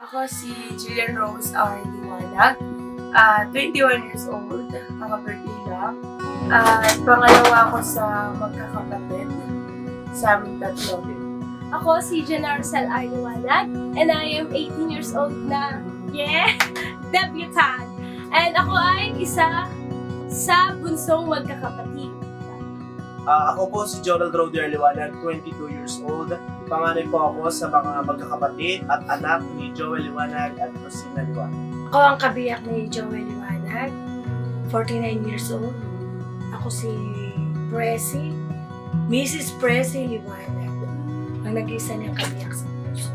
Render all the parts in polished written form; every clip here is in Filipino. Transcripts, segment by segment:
Ako si Jillian Rose R. Liwanag, 21 years old, kaka-birthday lang. At pangalawa ako sa magkakapatid sa aming tatlo. Ako si Janarcel R. Liwanag, and I am 18 years old na, debutant. And ako ay isa sa bunsong magkakapatid. Ako po si Jonald Rodier Liwanag, 22 years old. Panganay po ako sa mga magkakapatid at anak ni Joel Liwanag at Rosina Liwanag. Ako ang kabiyak ni Joel Liwanag, 49 years old. Ako si Presi, Mrs. Presi Liwanag, ang nag-isa niyang kabiyak sa puso.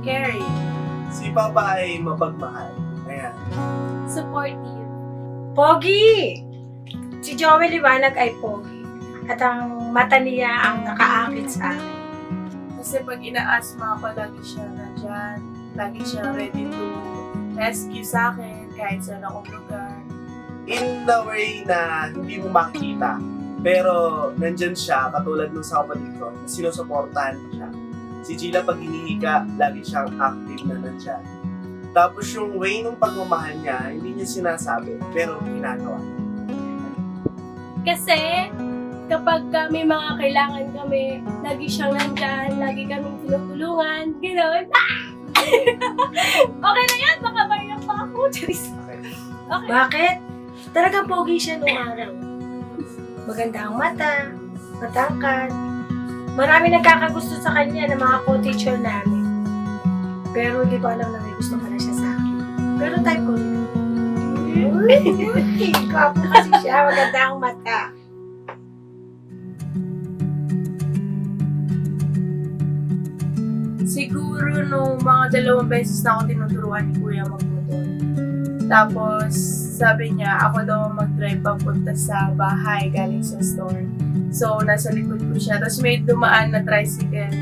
Carrie. Si Papa ay mapagmahal. Ayan. Supportive. Pogi! Si Joel Liwanag ay pogi. At ang mata niya ang nakaakit sa akin. Kasi pag ina-asthma ako, lagi siya nandyan. Lagi siya ready to rescue sa akin kahit saan akong lugar. In the way na hindi mo makikita, pero nandyan siya, katulad nung sa kapatid ko, na sinusuportahan siya. Si Gila pag hinihiga, lagi siyang active na nandyan. Tapos yung way ng pagmamahal niya, hindi niya sinasabi, pero ginagawa. Kasi kapag may mga kailangan kami, lagi siyang nandyan, lagi kaming tinutulungan, gano'n. Okay na yan, baka mariyak pa ako. Charis. Okay. Bakit? Talagang pogi siya nung araw. Maganda ang mata, matangkad. Marami nagkakagusto sa kanya ng mga co-teacher namin. Pero hindi ko alam na may gusto pala siya sa akin. Pero type ko rin. Kapo kasi siya, maganda ang mata. Siguro nung mga 2 beses na ako tinuturuan ni Kuya magmotor. Tapos sabi niya, ako daw ang mag-drive papunta sa bahay galing sa store. So nasa likod ko siya. Tapos may dumaan na tricycle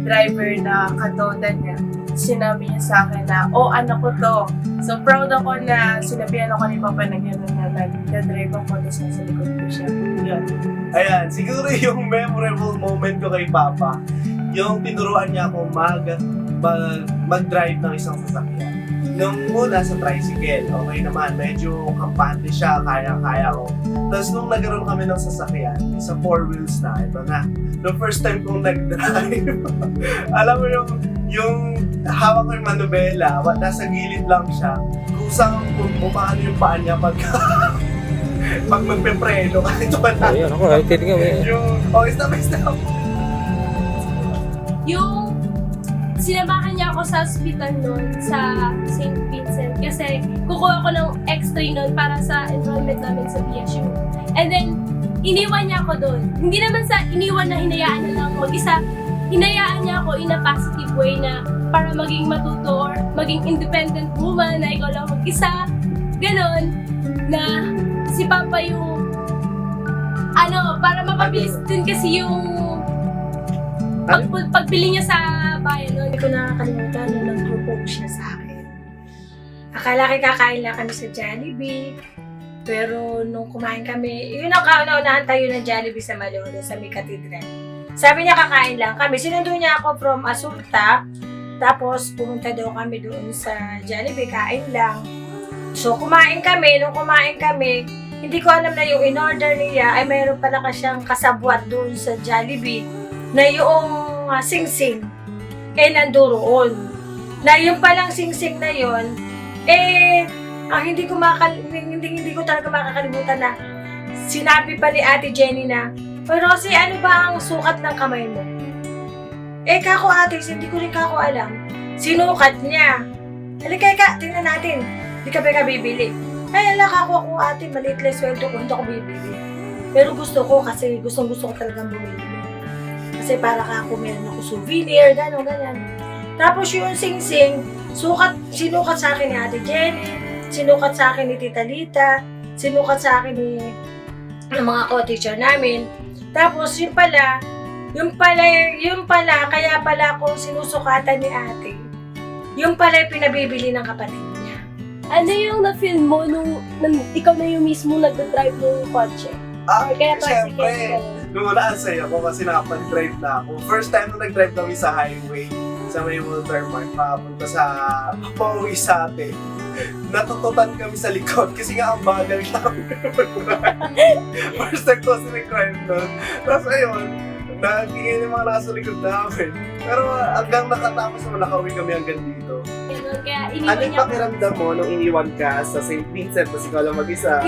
driver na katoda niya. Sinabi niya sa akin na, anak ko to. So proud ako na sinabihan ako ni Papa na gano'n na nag-drive ako, tapos nasa likod ko siya. Yun. Ayan, siguro yung memorable moment ko kay Papa, yung tinuruan niya ako mag-drive ng isang sasakyan. Nung una sa tricycle, okay naman, medyo kampante siya, kaya-kaya ko. Tapos nung nagkaroon kami ng sasakyan, sa 4 wheels na, ito na. The first time kong nag-drive, alam mo yung hawak ko yung manubela, nasa gilid lang siya. Kusang paano yung paa niya pag magpe-preno. Ito ba na? Ayun, ako, titignan mo. Yung, stop. Yung sinamahan niya ako sa hospital noon sa St. Vincent kasi kukuha ko ng x-ray noon para sa enrollment namin sa BSU. And then, iniwan niya ako doon. Hindi naman sa iniwan na hinayaan na lang mag-isa. Hinayaan niya ako in a positive way na para maging matuto or maging independent woman na ikaw lang mag-isa. Ganon. Na si Papa yung para mapabilis din kasi yung pagbili niya sa bayan noon. Hindi ko nakakalimutan nung nag-propose siya sa akin. Akala kakain lang kami sa Jollibee. Pero nung kumain kami, yun ang kauna-unahan tayo ng Jollibee sa Malolo, sa may katedral. Sabi niya kakain lang kami. Sinundo niya ako from Asulta. Tapos pumunta daw kami doon sa Jollibee, kain lang. So kumain kami. Nung kumain kami, hindi ko alam na yung in-order niya ay mayroon pala siyang kasabwat doon sa Jollibee na yung sing-sing nandoon. Na yung palang sing-sing na yun, hindi ko talaga makakalimutan na sinabi pa ni Ate Jenny na, Rosie, ano ba ang sukat ng kamay mo? Kako ate, hindi ko rin kako alam. Sinukat niya. Halika, tingnan natin. Hindi ka ba bibili? Ay, kako ako ate, maliit lang sweldo ko, hindi ako bibili. Pero gusto ko kasi gusto ko talagang bumili. Kasi para ako meron ako souvenir, gano'n. Tapos yung sing-sing, sinukat sa akin ni Ate Jenny, sinukat sa akin ni Tita Lita, sinukat sa akin ng mga co-teacher namin. Tapos yun pala, kaya pala ako sinusukatan ni ate. Yung pala yung pinabibili ng kapatid niya. Ano yung na-feel mo nung ikaw na yung mismo nag-drive ng kotse? Or kaya Siyempre, Nung una ang saya ko kasi nakapag-drive na ako. First time nung nag-drive kami sa highway, sa may Walter Park, papunta sa pauwi sa atin. Natututan kami sa likod kasi nga ang bagal namin. First time ko kasi nag-drive nun. Tapos ayun, nagingin yung mga nasa likod namin. Pero hanggang nakatapos naman, nakauwi kami hanggang dito. Ganun, kaya Ano iniwan yung niya ako. pakiramdam mo nung iniwan ka sa St. Vincent tapos ikaw lang mag-isa?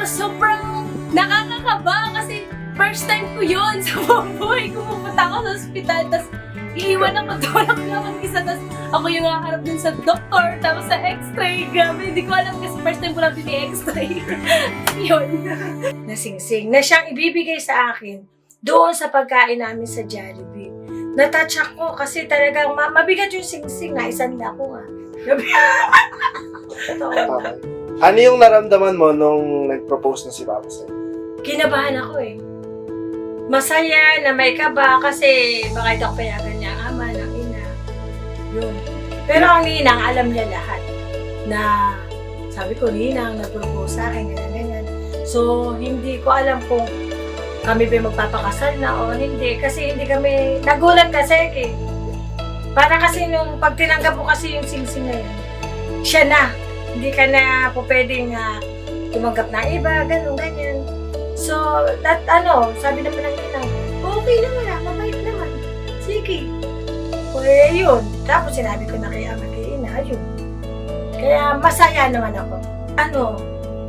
Sobrang nakakakaba kasi first time ko yun sa buong buhay ko. Pupunta ako sa ospital, tapos iiwan ako doon ako lang mag-isa, tapos ako yung nakaharap dun sa doktor, tapos sa x-ray. Grabe, hindi ko alam kasi first time ko lang din x-ray. Yun. Na singsing na siyang ibibigay sa akin doon sa pagkain namin sa Jollibee. Natouch ako kasi talagang mabigat yung singsing na isang lako nga. Totoo. Okay. Ano yung naramdaman mo nung nag-propose na si Papa sa'yo? Kinabahan ako eh. Masaya na may kaba kasi baka hindi ako payagan niya ang ama ng ina. Yun. Pero ang ninang, alam niya lahat. Na sabi ko, ninang, nag-propose sa akin, ganyan. So, hindi ko alam kung kami ba magpapakasal na o hindi. Kasi hindi kami, nagulat kasi eh. Para kasi nung pag tinanggap mo kasi yung singsing na yun, siya na. Hindi ka na po pwedeng tumanggap na iba, ganun, ganyan. So, sabi naman ng inang, okay naman mabait naman. Sige. Eh, yun. Tapos sinabi ko na kay ama kay ina, yun. Kaya masaya naman ako.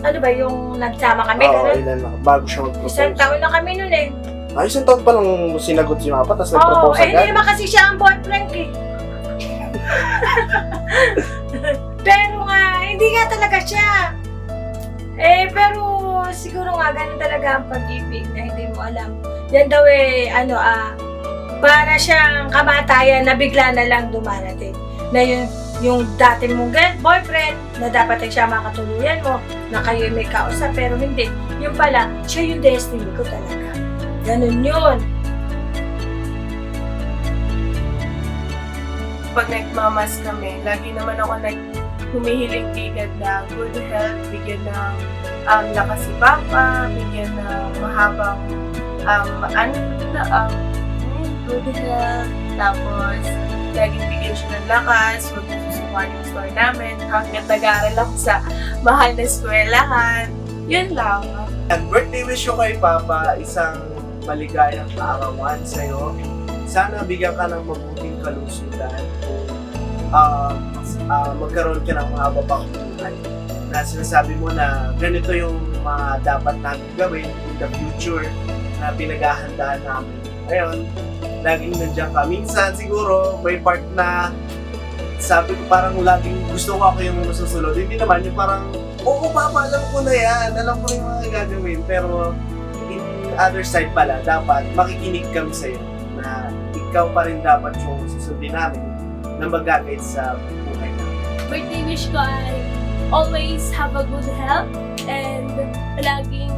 Ano ba yung nagsama kami? Oo, Ganun? ilan na, bago siya mag-propose. Isang taon na kami nun eh. Ay, isang taon pa lang sinagot si Papa tapos Oo, nag-propose hindi agad. naman kasi siya ang boyfriend eh. Pero nga, hindi nga talaga siya. Pero siguro nga ganun talaga ang pag-ibig na hindi mo alam. Yan daw para siyang kamatayan na bigla na lang dumarating. Na yung dati mong boyfriend na dapat ay siya makatuluyan mo, na kayo may kausap, pero hindi. Yung pala, siya yung destiny ko talaga. Ganun yun. Pag nagmamas kami, lagi naman ako humihiling kay God na good health, bigyan ng lakas si Papa, bigyan ng mahabang good health, tapos laging bigyan siya ng lakas, huwag niya susukuhan yung store namin, hanggang nag-aaral ako sa mahal na eskwelahan. Yun lang. And birthday wish ko kay Papa, isang maligayang kaarawan sa'yo. Sana bigyan ka ng mabuting kalusugan kung magkaroon ka ng mahaba pang buhay. Na sinasabi mo na ganito yung mga dapat namin gawin in the future na pinaghahandaan namin. Ayun, laging nandiyan ka. Minsan siguro may part na sabi ko parang laging gusto ko ako yung masusunod. Hindi naman yung parang, oo Papa, alam ko na yan. Alam ko yung mga gagawin. Pero in other side pala, dapat makikinig kami sa'yo na ikaw pa rin dapat yung susundin namin na mag-guide sa buhay namin. Birthday wish ko ay always have a good health and laging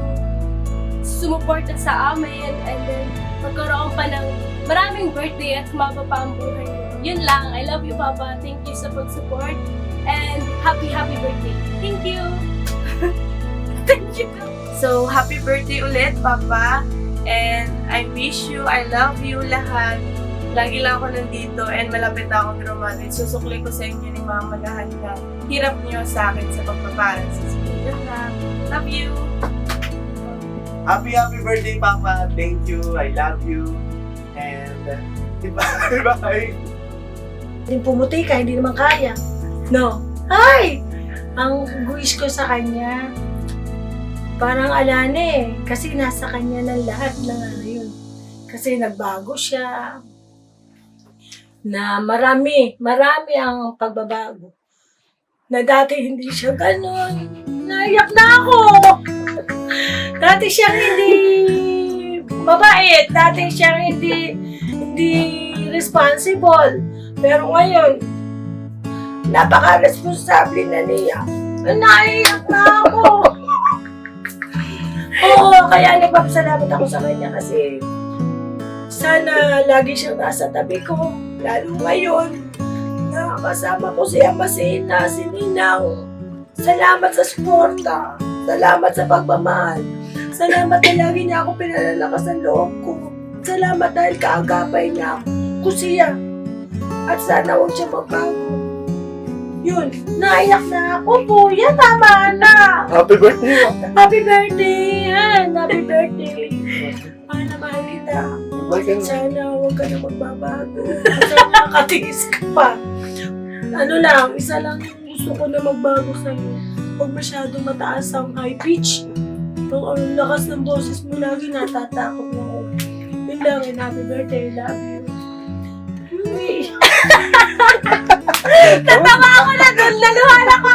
sumuporta sa amin, and then magkaroon pa ng maraming birthday at humaba pa ang buhay niyo. Yun lang. I love you, Papa. Thank you sa pag-support and happy birthday. Thank you! Thank you! So, happy birthday ulit, Papa. And I wish you, I love you lahat. Lagi lang ako nandito and malapit na akong graduate. Susukli ko sa inyo ni Mama lahat na hirap niyo sa akin sa pagpaparal sa school. Yun lang. Love you! Happy birthday, Papa. Thank you. I love you. And bye. Hindi pumuti ka, hindi naman kaya. No. Ay! Ang wish ko sa kanya, parang alane kasi nasa kanya na lahat ng yun. Kasi nagbago siya. Na marami ang pagbabago. Na dati hindi siya ganun. Naiyak na ako! Dati siyang hindi mabait. Dati siyang hindi responsible. Pero ngayon, napaka-responsable na niya. Naiyak na ako! Oo, kaya nagpapasalamat ako sa kanya kasi sana lagi siyang nasa tabi ko. Lalo ngayon, nakakasama ko si Amasina, si Ninang. Salamat sa suporta. Salamat sa pagmamahal. Salamat na lagi niya ako pinalalakas ang loob ko. Salamat dahil kaagapay niya ako. Kusiya. At sana huwag siya magbago. Yun, naiyak na ako. Kuya, tama na. Happy birthday! Happy birthday! Yan, happy birthday. Mahal na mahal kita. Sana huwag ka na magbabago. Sana nakatiis ka pa. Ano lang, isa lang yung gusto ko na magbago sa'yo. Huwag masyadong mataas ang high pitch. Ang lakas ng boses mo, lagi natatakot na ako. Yun lang, and happy birthday, love you. Natawa ako na doon, naluhala ko